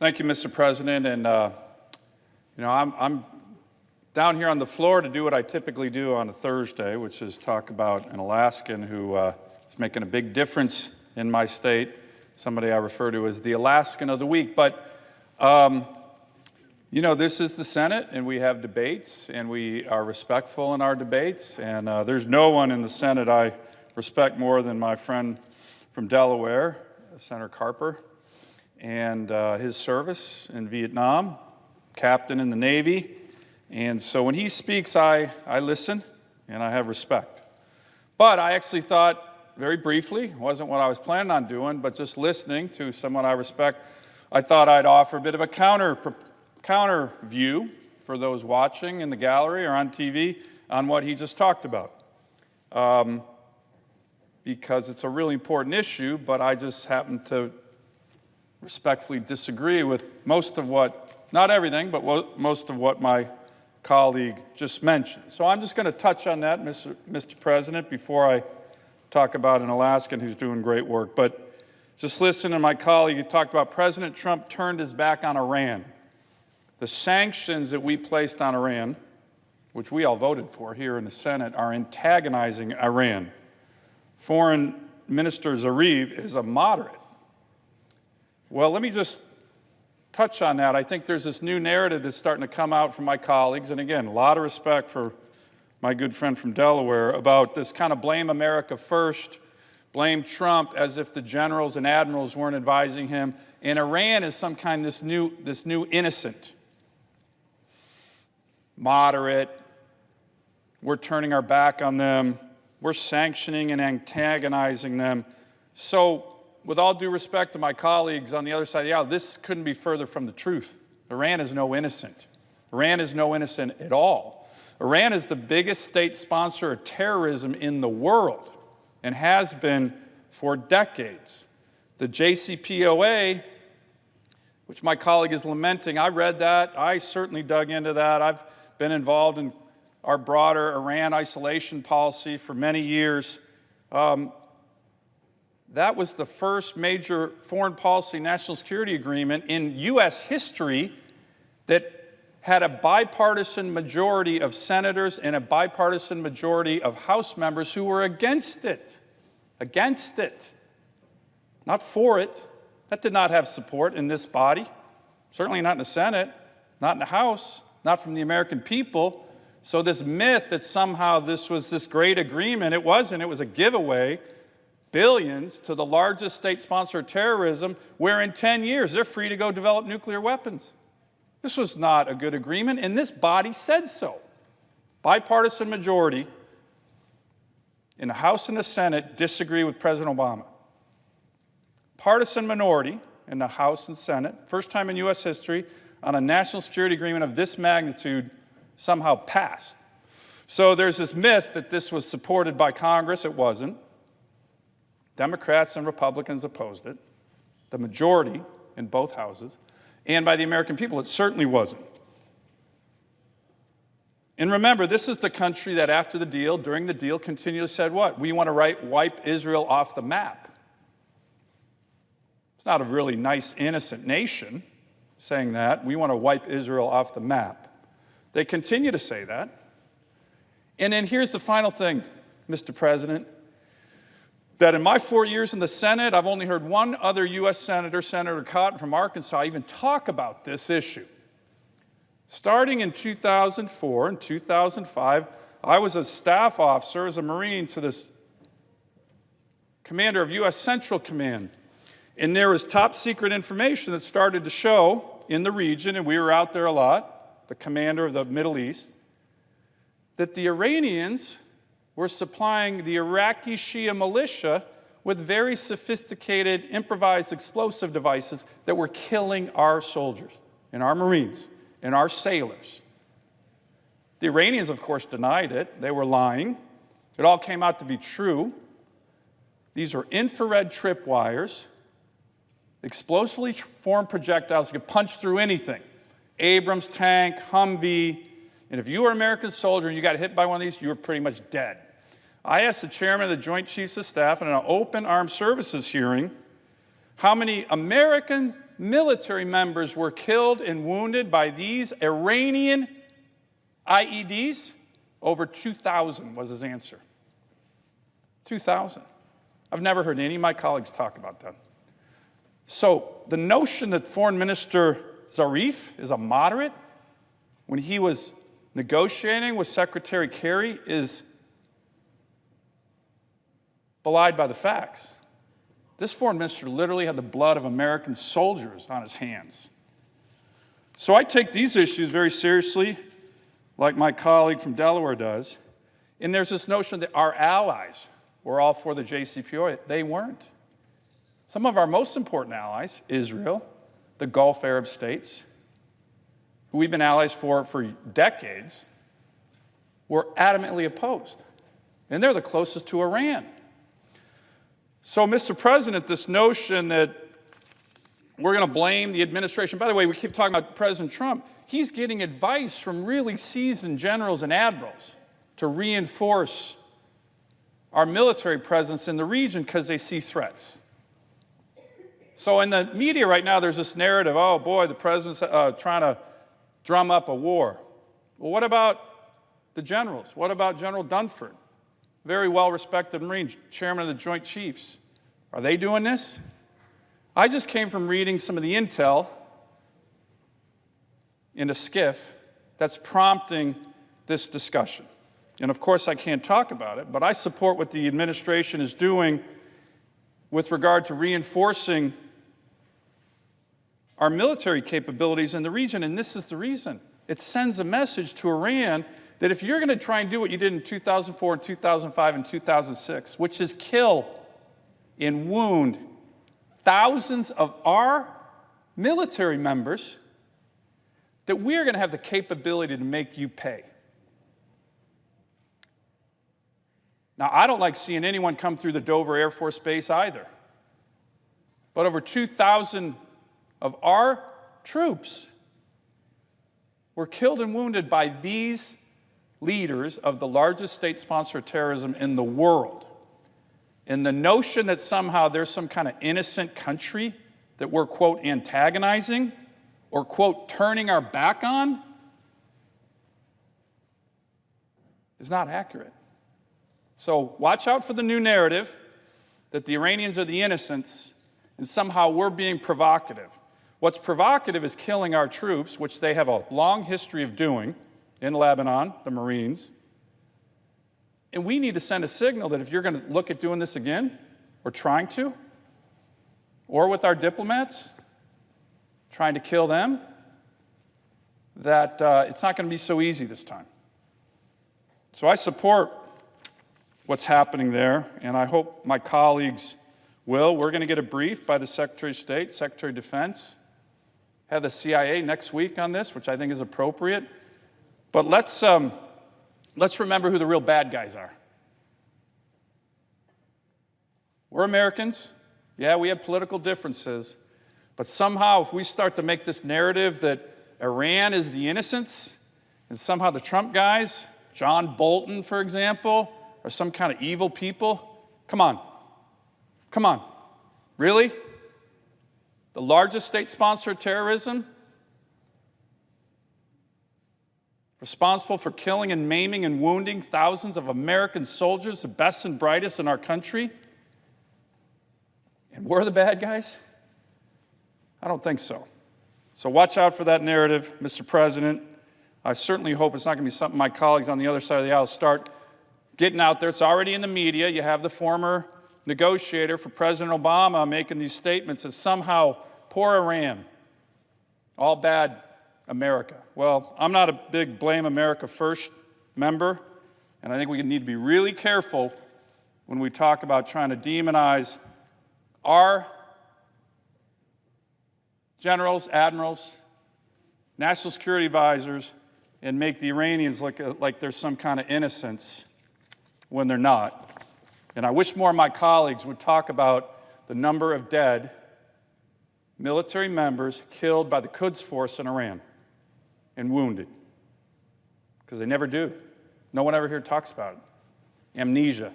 Thank you, Mr. President. And, I'm down here on the floor to do what I typically do on a Thursday, which is talk about an Alaskan who is making a big difference in my state, somebody I refer to as the Alaskan of the week. But, this is the Senate, and we have debates, and we are respectful in our debates. And there's no one in the Senate I respect more than my friend from Delaware, Senator Carper, and his service in Vietnam, captain in the Navy. And so when he speaks, I listen and I have respect. But I actually thought, very briefly, it wasn't what I was planning on doing, but just listening to someone I respect, I thought I'd offer a bit of a counter view for those watching in the gallery or on TV on what he just talked about. Because it's a really important issue, but I just happen to respectfully disagree with most of what, not everything, but most of what my colleague just mentioned. So I'm just going to touch on that, Mr. President, before I talk about an Alaskan who's doing great work. But just listen to my colleague. He talked about President Trump turned his back on Iran. The sanctions that we placed on Iran, which we all voted for here in the Senate, are antagonizing Iran. Foreign Minister Zarif is a moderate. Well, let me just touch on that. I think there's this new narrative that's starting to come out from my colleagues, and again, a lot of respect for my good friend from Delaware, about this kind of blame America first, blame Trump as if the generals and admirals weren't advising him, and Iran is some kind of this new innocent, moderate, we're turning our back on them, we're sanctioning and antagonizing them. So, with all due respect to my colleagues on the other side of the aisle, this couldn't be further from the truth. Iran is no innocent. Iran is no innocent at all. Iran is the biggest state sponsor of terrorism in the world and has been for decades. The JCPOA, which my colleague is lamenting, I read that. I certainly dug into that. I've been involved in our broader Iran isolation policy for many years. That was the first major foreign policy national security agreement in U.S. history that had a bipartisan majority of senators and a bipartisan majority of House members who were against it. Against it. Not for it. That did not have support in this body. Certainly not in the Senate, not in the House, not from the American people. So this myth that somehow this was this great agreement, it wasn't. It was a giveaway. Billions to the largest state sponsor of terrorism, where in 10 years they're free to go develop nuclear weapons. This was not a good agreement, and this body said so. Bipartisan majority in the House and the Senate disagree with President Obama. Partisan minority in the House and Senate, first time in U.S. history, on a national security agreement of this magnitude somehow passed. So there's this myth that this was supported by Congress. It wasn't. Democrats and Republicans opposed it, the majority in both houses, and by the American people, it certainly wasn't. And remember, this is the country that after the deal, during the deal, continually said what? We want to wipe Israel off the map. It's not a really nice, innocent nation saying that. We want to wipe Israel off the map. They continue to say that. And then here's the final thing, Mr. President, that in my 4 years in the Senate, I've only heard one other U.S. senator, Senator Cotton from Arkansas, even talk about this issue. Starting in 2004 and 2005, I was a staff officer as a Marine to this commander of U.S. Central Command. And there was top secret information that started to show in the region, and we were out there a lot, the commander of the Middle East, that the Iranians were supplying the Iraqi Shia militia with very sophisticated improvised explosive devices that were killing our soldiers and our Marines and our sailors. The Iranians, of course, denied it. They were lying. It all came out to be true. These are infrared tripwires, explosively formed projectiles that could punch through anything. Abrams tank, Humvee. And if you were an American soldier and you got hit by one of these, you were pretty much dead. I asked the chairman of the Joint Chiefs of Staff in an open armed services hearing how many American military members were killed and wounded by these Iranian IEDs? Over 2,000 was his answer. 2,000. I've never heard any of my colleagues talk about that. So the notion that Foreign Minister Zarif is a moderate when he was negotiating with Secretary Kerry is belied by the facts. This foreign minister literally had the blood of American soldiers on his hands. So I take these issues very seriously, like my colleague from Delaware does. And there's this notion that our allies were all for the JCPOA. They weren't. Some of our most important allies, Israel, the Gulf Arab states, who we've been allies for decades, were adamantly opposed. And they're the closest to Iran. So, Mr. President, this notion that we're going to blame the administration, by the way, we keep talking about President Trump, he's getting advice from really seasoned generals and admirals to reinforce our military presence in the region because they see threats. So in the media right now, there's this narrative, oh boy, the president's trying to drum up a war. Well, what about the generals? What about General Dunford? Very well-respected Marine, chairman of the Joint Chiefs. Are they doing this? I just came from reading some of the intel in a skiff that's prompting this discussion. And of course, I can't talk about it, but I support what the administration is doing with regard to reinforcing our military capabilities in the region, and this is the reason. It sends a message to Iran that if you're going to try and do what you did in 2004 and 2005 and 2006, which is kill and wound thousands of our military members, that we're going to have the capability to make you pay. Now, I don't like seeing anyone come through the Dover Air Force Base either. But over 2,000 of our troops were killed and wounded by these leaders of the largest state sponsor of terrorism in the world. And the notion that somehow there's some kind of innocent country that we're, quote, antagonizing or, quote, turning our back on is not accurate. So watch out for the new narrative that the Iranians are the innocents and somehow we're being provocative. What's provocative is killing our troops, which they have a long history of doing in Lebanon, the Marines. And we need to send a signal that if you're going to look at doing this again, or trying to, or with our diplomats, trying to kill them, that it's not going to be so easy this time. So I support what's happening there, and I hope my colleagues will. We're going to get a brief by the Secretary of State, Secretary of Defense, have the CIA next week on this, which I think is appropriate. But let's remember who the real bad guys are. We're Americans. Yeah, we have political differences. But somehow, if we start to make this narrative that Iran is the innocents, and somehow the Trump guys, John Bolton, for example, are some kind of evil people, come on. Come on. Really? The largest state sponsor of terrorism, responsible for killing and maiming and wounding thousands of American soldiers, the best and brightest in our country, and we're the bad guys? I don't think so. So watch out for that narrative, Mr. President. I certainly hope it's not going to be something my colleagues on the other side of the aisle start getting out there. It's already in the media. You have the former negotiator for President Obama making these statements that somehow poor Iran, all bad America. Well, I'm not a big blame America first member, and I think we need to be really careful when we talk about trying to demonize our generals, admirals, national security advisors, and make the Iranians look like there's some kind of innocence when they're not. And I wish more of my colleagues would talk about the number of dead military members killed by the Quds Force in Iran and wounded, because they never do. No one ever here talks about it. Amnesia.